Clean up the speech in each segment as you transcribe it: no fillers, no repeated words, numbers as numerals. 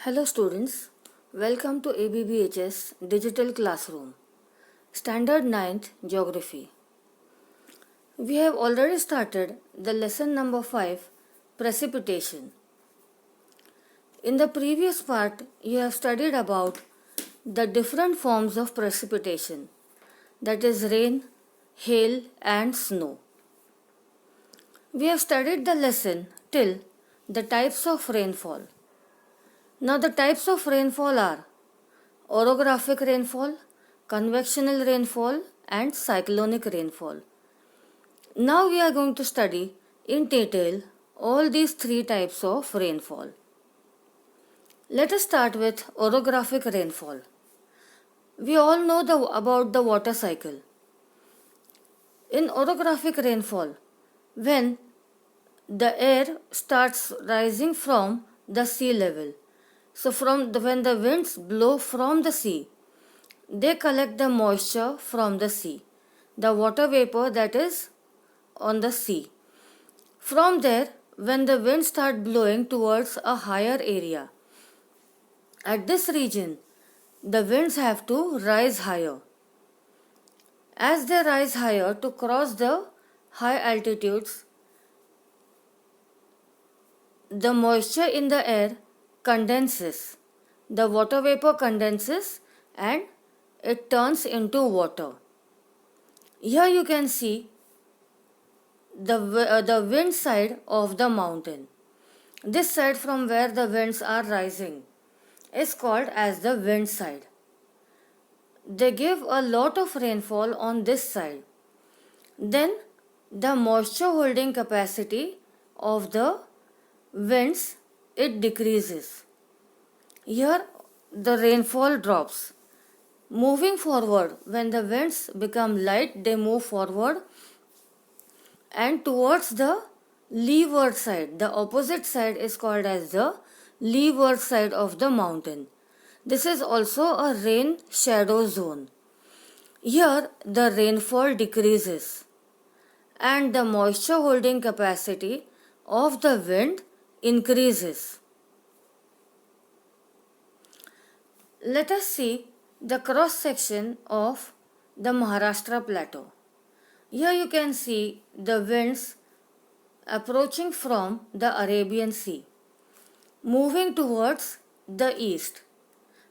Hello students, welcome to ABBHS Digital Classroom, Standard 9th Geography. We have already started the lesson number 5, Precipitation. In the previous part, you have studied about the different forms of precipitation, that is rain, hail and snow. We have studied the lesson till the types of rainfall. Now the types of rainfall are orographic rainfall, convectional rainfall and cyclonic rainfall. Now we are going to study in detail all these three types of rainfall. Let us start with orographic rainfall. We all know about the water cycle. In orographic rainfall, when the air starts rising from the sea level, so when the winds blow from the sea, they collect the moisture from the sea, the water vapor that is on the sea. From there, when the winds start blowing towards a higher area, at this region, the winds have to rise higher. As they rise higher to cross the high altitudes, the moisture in the air condenses. The water vapor condenses and it turns into water. Here you can see the wind side of the mountain. This side from where the winds are rising is called as the wind side. They give a lot of rainfall on this side. Then the moisture holding capacity of the winds, it decreases. Here the rainfall drops. Moving forward, when the winds become light, they move forward and towards the leeward side. The opposite side is called as the leeward side of the mountain. This is also a rain shadow zone. Here the rainfall decreases and the moisture holding capacity of the wind increases. Let us see the cross section of the Maharashtra plateau. Here you can see the winds approaching from the Arabian Sea, moving towards the east.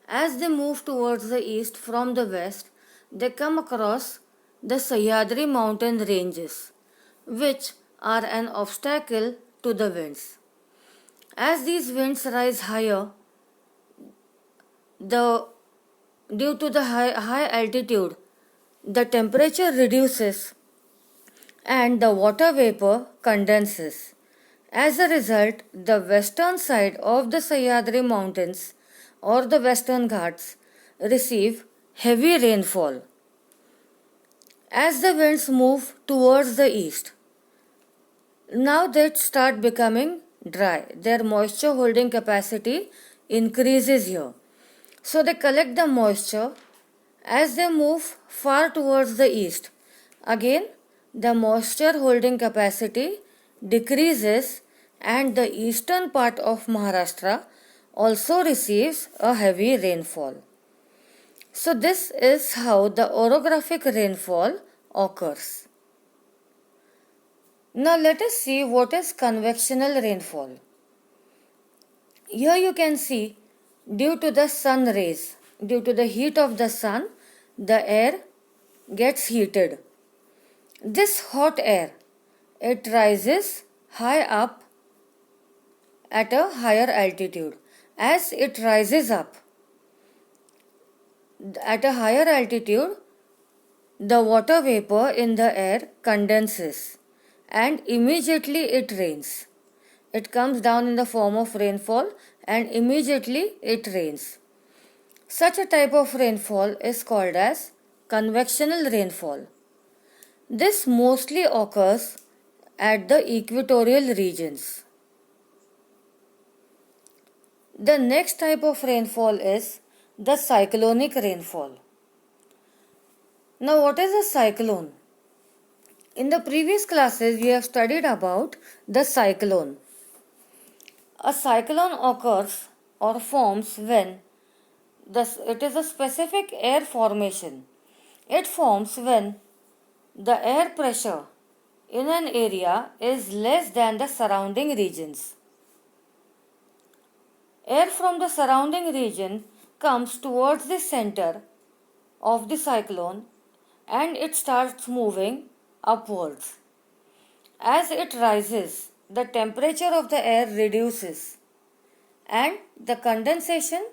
As they move towards the east from the west, they come across the Sahyadri mountain ranges, which are an obstacle to the winds. As these winds rise higher, due to the high altitude, the temperature reduces and the water vapor condenses. As a result, the western side of the Sahyadri mountains or the western Ghats receive heavy rainfall. As the winds move towards the east, now they start becoming dry. Their moisture holding capacity increases here. So they collect the moisture. As they move far towards the east, again the moisture holding capacity decreases and the eastern part of Maharashtra also receives a heavy rainfall. So this is how the orographic rainfall occurs. Now let us see what is convectional rainfall. Here you can see, due to the sun rays, due to the heat of the sun, the air gets heated. This hot air, it rises high up at a higher altitude. As it rises up at a higher altitude, the water vapor in the air condenses and immediately it rains. It comes down in the form of rainfall and immediately it rains. Such a type of rainfall is called as convectional rainfall. This mostly occurs at the equatorial regions. The next type of rainfall is the cyclonic rainfall. Now what is a cyclone? In the previous classes we have studied about the cyclone. A cyclone occurs or forms when it is a specific air formation. It forms when the air pressure in an area is less than the surrounding regions. Air from the surrounding region comes towards the center of the cyclone and it starts moving upwards. As it rises, the temperature of the air reduces and the condensation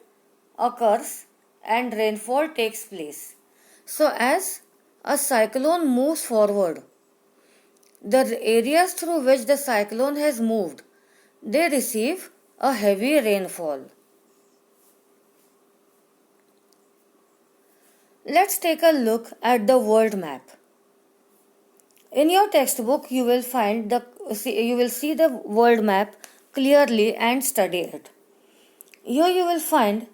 occurs and rainfall takes place. So, as a cyclone moves forward, the areas through which the cyclone has moved, they receive a heavy rainfall. Let's take a look at the world map. In your textbook, you will see the world map clearly and study it. Here you will find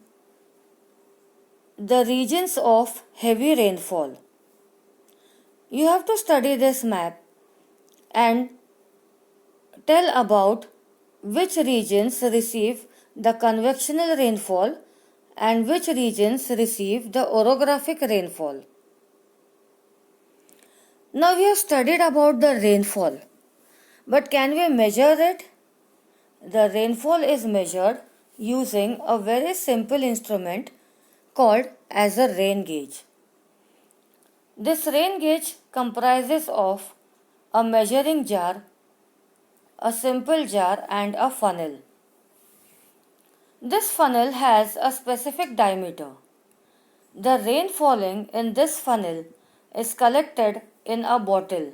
the regions of heavy rainfall. You have to study this map and tell about which regions receive the convectional rainfall and which regions receive the orographic rainfall. Now we have studied about the rainfall, but can we measure it? The rainfall is measured using a very simple instrument called as a rain gauge. This rain gauge comprises of a measuring jar, a simple jar and a funnel. This funnel has a specific diameter. The rain falling in this funnel is collected in a bottle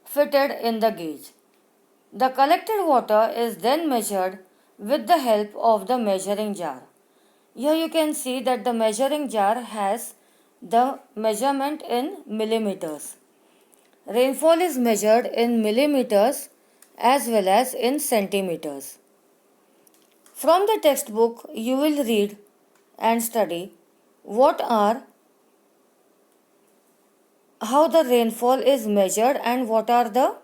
fitted in the gauge. The collected water is then measured with the help of the measuring jar. Here you can see that the measuring jar has the measurement in millimeters. Rainfall is measured in millimeters as well as in centimeters. From the textbook, you will read and study how the rainfall is measured and what are the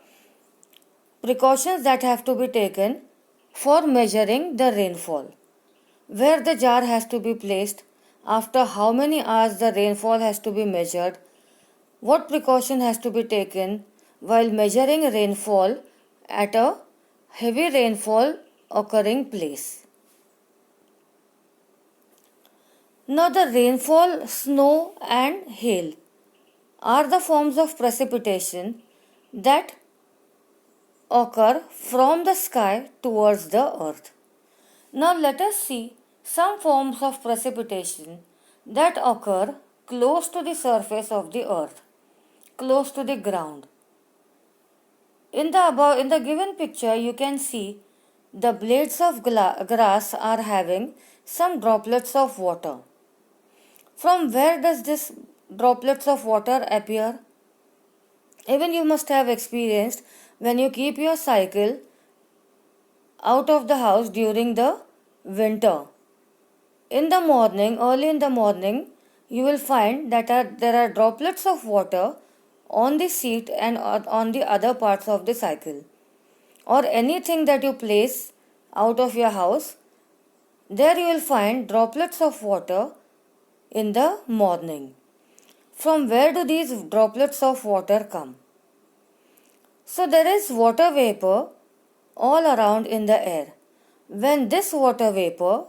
precautions that have to be taken for measuring the rainfall. Where the jar has to be placed, after how many hours the rainfall has to be measured, what precaution has to be taken while measuring rainfall at a heavy rainfall occurring place. Now the rainfall, snow and hail are the forms of precipitation that occur from the sky towards the earth. Now let us see some forms of precipitation that occur close to the surface of the earth, close to the ground. In the given picture, you can see the blades of grass are having some droplets of water. From where does this droplets of water appear? Even you must have experienced when you keep your cycle out of the house during the winter. In the morning, early in the morning, you will find that there are droplets of water on the seat and on the other parts of the cycle. Or anything that you place out of your house, there you will find droplets of water in the morning. From where do these droplets of water come? So there is water vapor all around in the air. When this water vapor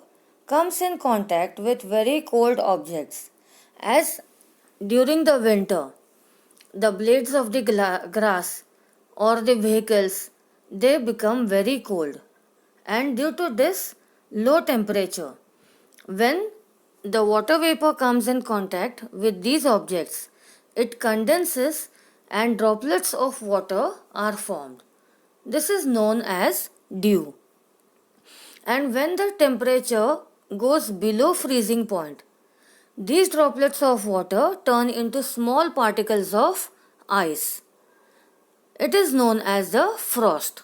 comes in contact with very cold objects, as during the winter, the blades of the grass or the vehicles, they become very cold. And due to this low temperature, when the water vapor comes in contact with these objects, it condenses and droplets of water are formed. This is known as dew. And when the temperature goes below freezing point, these droplets of water turn into small particles of ice. It is known as the frost.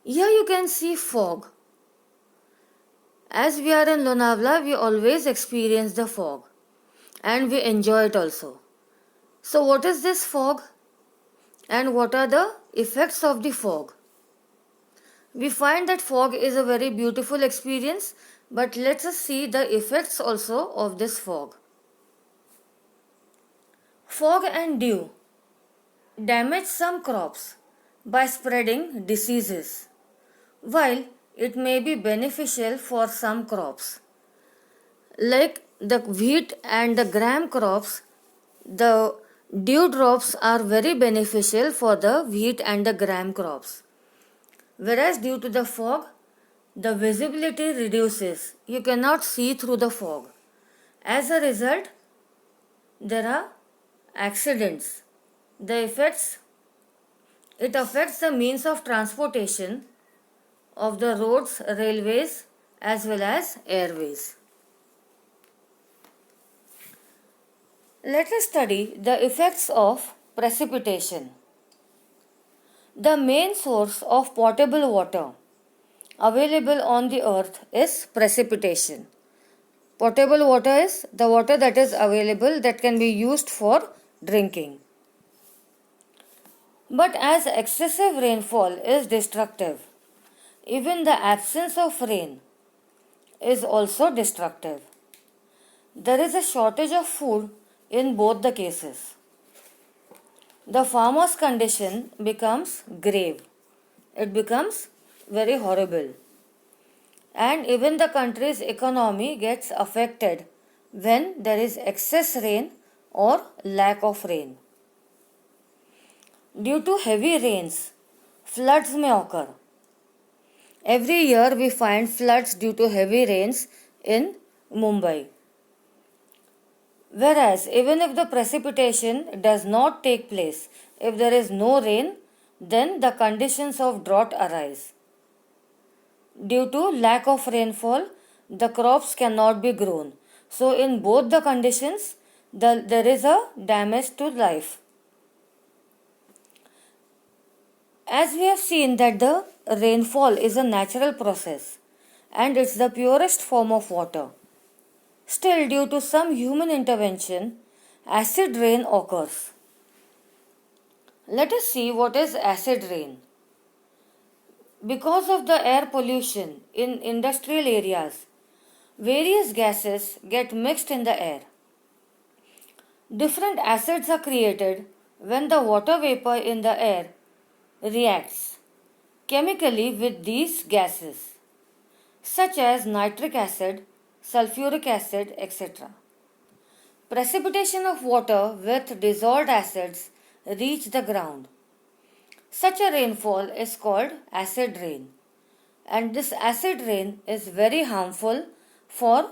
Here you can see fog. As we are in Lonavala, we always experience the fog and we enjoy it also. So what is this fog and what are the effects of the fog? We find that fog is a very beautiful experience, but let us see the effects also of this fog. Fog and dew damage some crops by spreading diseases, while it may be beneficial for some crops. Like the wheat and the gram crops, the dew drops are very beneficial for the wheat and the gram crops. Whereas due to the fog, the visibility reduces. You cannot see through the fog. As a result, there are accidents. It affects the means of transportation of the roads, railways as well as airways. Let us study the effects of precipitation. The main source of potable water available on the earth is precipitation. Potable water is the water that is available that can be used for drinking. But as excessive rainfall is destructive, even the absence of rain is also destructive. There is a shortage of food in both the cases. The farmer's condition becomes grave. It becomes very horrible. And even the country's economy gets affected when there is excess rain or lack of rain. Due to heavy rains, floods may occur. Every year we find floods due to heavy rains in Mumbai. Whereas even if the precipitation does not take place, if there is no rain, then the conditions of drought arise. Due to lack of rainfall, the crops cannot be grown. So in both the conditions, there is a damage to life. As we have seen that the rainfall is a natural process and it's the purest form of water. Still, due to some human intervention, acid rain occurs. Let us see what is acid rain. Because of the air pollution in industrial areas, various gases get mixed in the air. Different acids are created when the water vapor in the air reacts chemically with these gases, such as nitric acid, sulfuric acid, etc. Precipitation of water with dissolved acids reach the ground. Such a rainfall is called acid rain, and this acid rain is very harmful for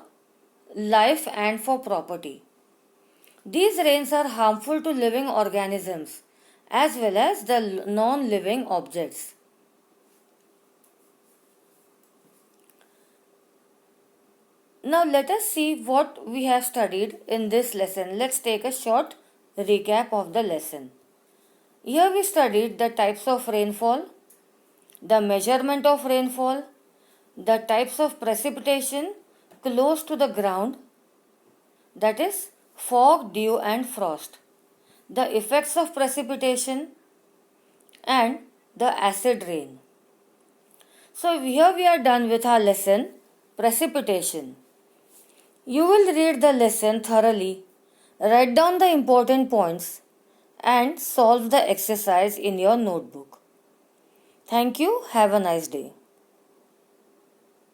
life and for property. These rains are harmful to living organisms as well as the non-living objects. Now let us see what we have studied in this lesson. Let's take a short recap of the lesson. Here we studied the types of rainfall, the measurement of rainfall, the types of precipitation close to the ground, that is fog, dew and frost, the effects of precipitation and the acid rain. So here we are done with our lesson, precipitation. You will read the lesson thoroughly, write down the important points and solve the exercise in your notebook. Thank you. Have a nice day.